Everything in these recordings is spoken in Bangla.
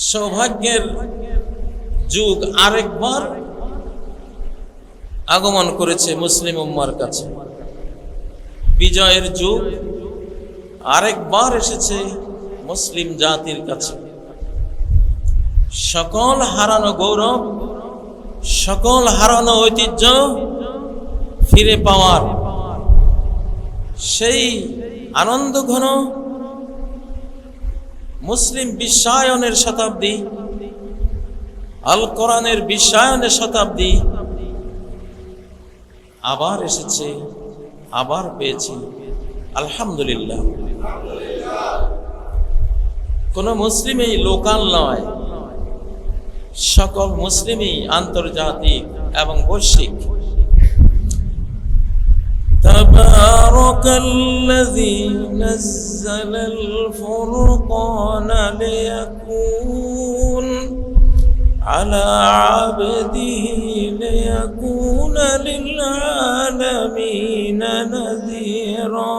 সৌভাগ্যের যুগ আরেকবার আগমন করেছে মুসলিম উম্মার কাছে। বিজয়ের যুগ আরেকবার এসেছে মুসলিম জাতির কাছে। সকল হারানো গৌরব, সকল হারানো ঐতিহ্য ফিরে পাওয়ার সেই আনন্দ ঘন মুসলিম বিশ্বায়নের শতাব্দী, আল কোরআনের বিশ্বায়নের শতাব্দী আবার এসেছে, আবার পেয়েছি। আলহামদুলিল্লাহ। কোন মুসলিমই লোকাল নয়, সকল মুসলিমই আন্তর্জাতিক এবং বৈশ্বিক। তাবারাকাল্লাযী নাযালাল ফুরকানা লিয়াকুন আলা আবদিহি লিয়াকুনা লিল আলামিনা নাযীরা।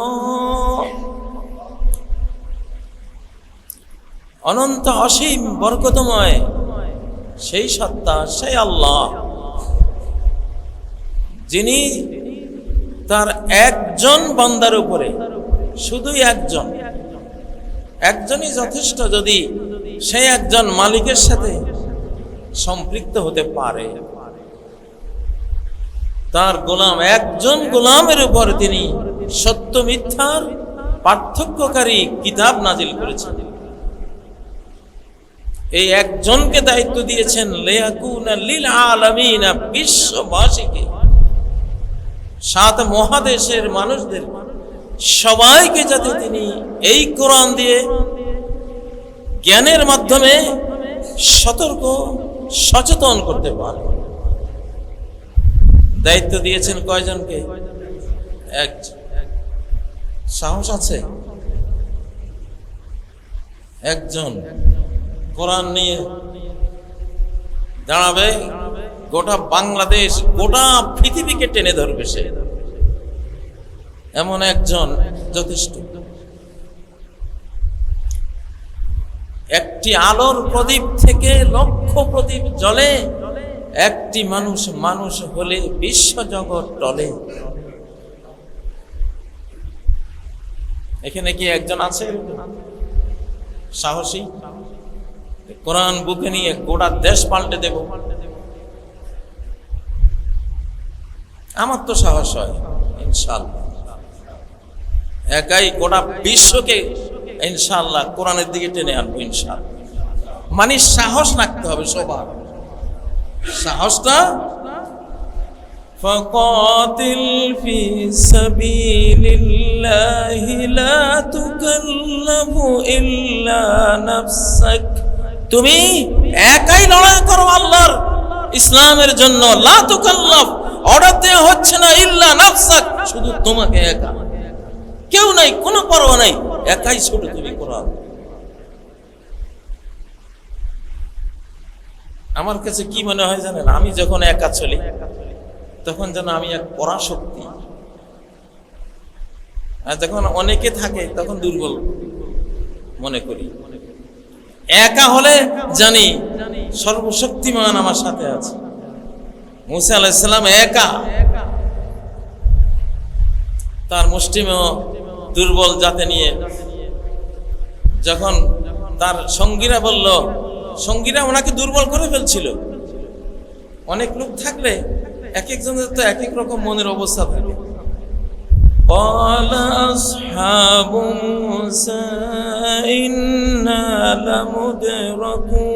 অনন্ত অসীম বরকতময় সেই সত্তা, সেই আল্লাহ, যিনি তার একজন বান্দার উপরে, শুধু একজনই যথেষ্ট, যদি সেই একজন মালিকের সাথে সম্পৃক্ত হতে পারে। তার গোলাম, একজন গোলামের উপর তিনি সত্য মিথ্যার পার্থক্যকারী কিতাব নাজিল করেছেন। এই একজনকে দায়িত্ব দিয়েছেন লিয়াকুনা লিল আলামিনা, বিশ্ববাসীকে, সাত মহাদেশের মানুষদের সবাইকে যাতে তিনি এই কোরআন দিয়ে জ্ঞানের মাধ্যমে সতর্ক সচেতন করতে পারেন। দায়িত্ব দিয়েছেন কয়জনকে? একজন। সাহস আছে একজন কোরআন নিয়ে দাঁড়াবে, গোটা বাংলাদেশ, গোটা পৃথিবীকে টেনে ধরবে সে, এমন একজন যথেষ্ট। একটি আলোর প্রদীপ থেকে লক্ষ প্রদীপ জ্বলে, একটি মানুষ হলে বিশ্বজগৎ টলে। এখানে কি একজন আছে সাহসী? কোরআন বুকে নিয়ে গোটা দেশ পাল্টে দেব, আমার তো সাহস হয় ইনশাআল্লাহ। একাই গোটা বিশ্বকে ইনশাআল্লাহ কোরআনের দিকে টেনে আনবো ইনশাআল্লাহ। মানে সাহস রাখতে হবে সবার। সাহসটা ফাকাতিল ফি সাবিলিল্লাহি লা তুকাল্লাফু ইল্লা নাফসাক, তুমি একাই লড়াই করো আল্লাহর ইসলামের জন্য। লা তুকাল্লাফ, অর্ডার দেওয়া হচ্ছে না, ইল্লা নাফসাক, শুধু তোমাকে একা, কেউ নাই, কোনো পরোয়া নাই, একাই শুধু তুমি কোরআন। আমার কাছে কি মনে হয় জানেন, আমি যখন একা চলি তখন যেন আমি এক পরাশক্তি, আর যখন অনেকে থাকে তখন দুর্বল মনে করি। একা হলে জানি সর্বশক্তিমান আমার সাথে আছে। মুসা আলাইহিস সালাম একা, তার মুষ্টিমেয় দুর্বল জাতি নিয়ে যখন তার সঙ্গীরা বলল, সঙ্গীরা ওনাকে দুর্বল করে ফেলছিল। অনেক লোক থাকলে এক একজনের তো এক এক রকম মনের অবস্থা থাকে। ক্বালা আসহাবু মূসা ইন্না লামুদরাকুন।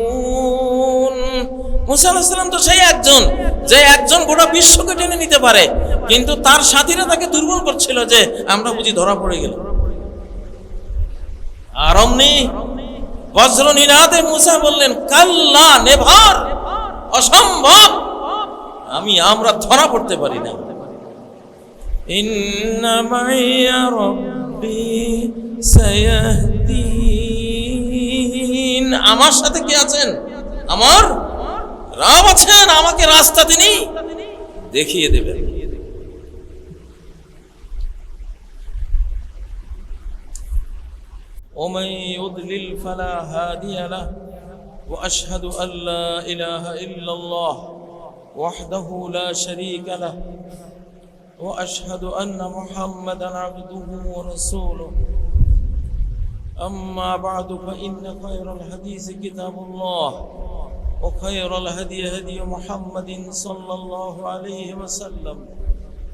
মূসা আলাইহিস সালাম তো সেই একজন, যে একজন গোটা বিশ্বকে টেনে নিতে পারে, কিন্তু তার সাথীরা তাকে দুর্বল করছিল যে আমরা বুঝি ধরা পড়ে গেল। আর অমনি বজ্র নিনাদে মূসা বললেন, কাল্লা, নেভার, অসম্ভব, আমরা ধরা পড়তে পারি না। ইন্না মাইয়া রাব্বি সায়াহদিন, আমার সাথে কি আছেন? আমার রব আছেন, আমাকে রাস্তা তিনি দেখিয়ে দেবেন। ওমাই ইউদলিল ফালা হাদিয়া লাহ وأشهد أن لا إله إلا الله وحده لا شريك له وأشهد أن محمدا عبده ورسوله أما بعد فإن خير الحديث كتاب الله وخير الهدي هدي محمد صلى الله عليه وسلم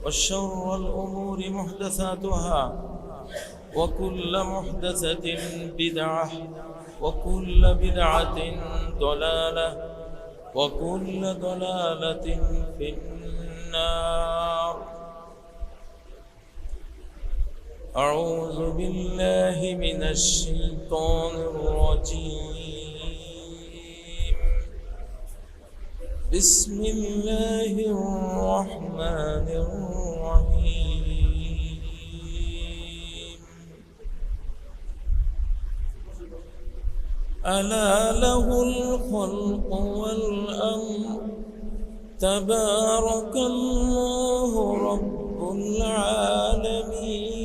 وشر الأمور محدثاتها وكل محدثة بدعة وكل بدعة ضلالة وكل ضلالة في النار. أعوذ بالله من الشيطان الرجيم. بسم الله الرحمن الرحيم. ألا له الخلق والأمر تبارك الله رب العالمين.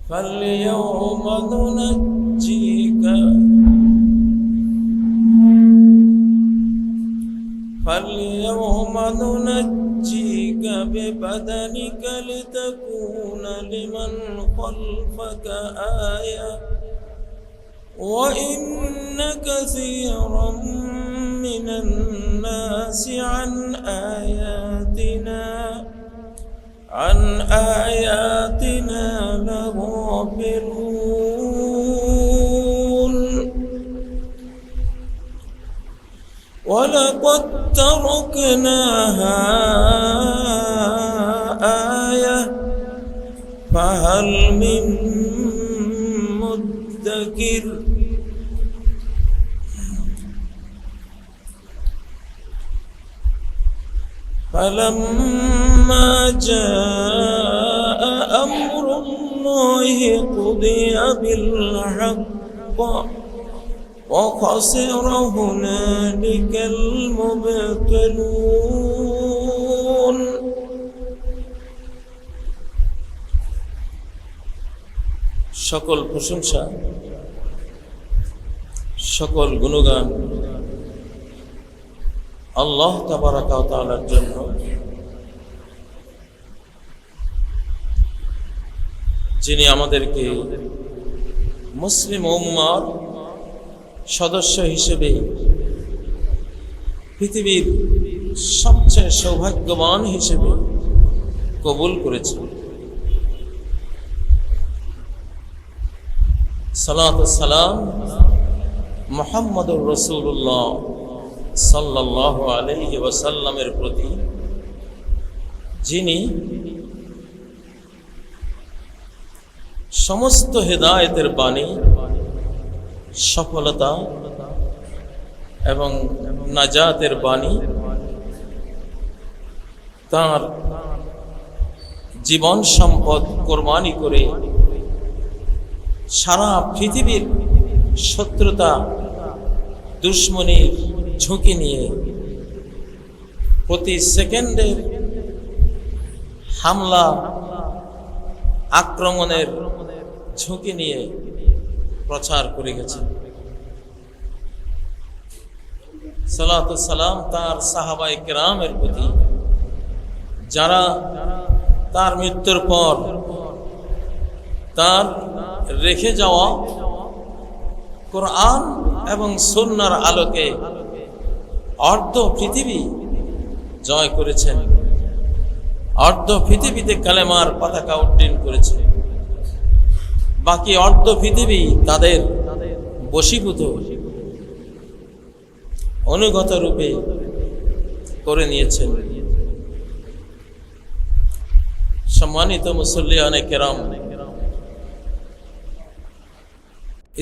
فاليوم ننجيك ببدنك لتكون لمن خلفك آية وإن كثيرا من الناس عن آياتنا لغافلون. ولقد تركناها آية فهل من مدكر. فلما جاء أمر الله قضي بالحق وخسر هنالك المبطلون. সকল প্রশংসা সকল গুণগান আল্লাহ তাবারাকা ওয়া তাআলার জন্য, যিনি আমাদেরকে মুসলিম উম্মার সদস্য হিসেবে পৃথিবীর সবচেয়ে সৌভাগ্যবান হিসেবে কবুল করেছেন। সালাত ও সালাম মুহাম্মদুর রাসূলুল্লাহ সাল্লাল্লাহু আলাইহি ওয়াসাল্লামের প্রতি, যিনি সমস্ত হেদায়েতের বাণী, সফলতা এবং নাজাতের বাণী তার জীবন সম্পদ কোরবানি করে সারা পৃথিবীর শত্রুতা দুশ্মনীর ঝুঁকি নিয়ে প্রতি সেকেন্ডের হামলা আক্রমণের ঝুঁকি নিয়ে প্রচার করে গেছেন। সালাত ও সালাম তার সাহাবায়ে কেরামের প্রতি, যারা তার মৃত্যুর পর তার রেখে যাওয়া কোরআন এবং সুন্নাহর আলোকে অর্ধ পৃথিবী জয় করেছেন, অর্ধ পৃথিবীতে কালেমার পতাকা উড্ডীন করেছেন, বাকি অর্ধ পৃথিবী তাদের বশীভূত অনুগত রূপে করে নিয়েছেন। সম্মানিত মুসল্লিয়ানে কেরাম,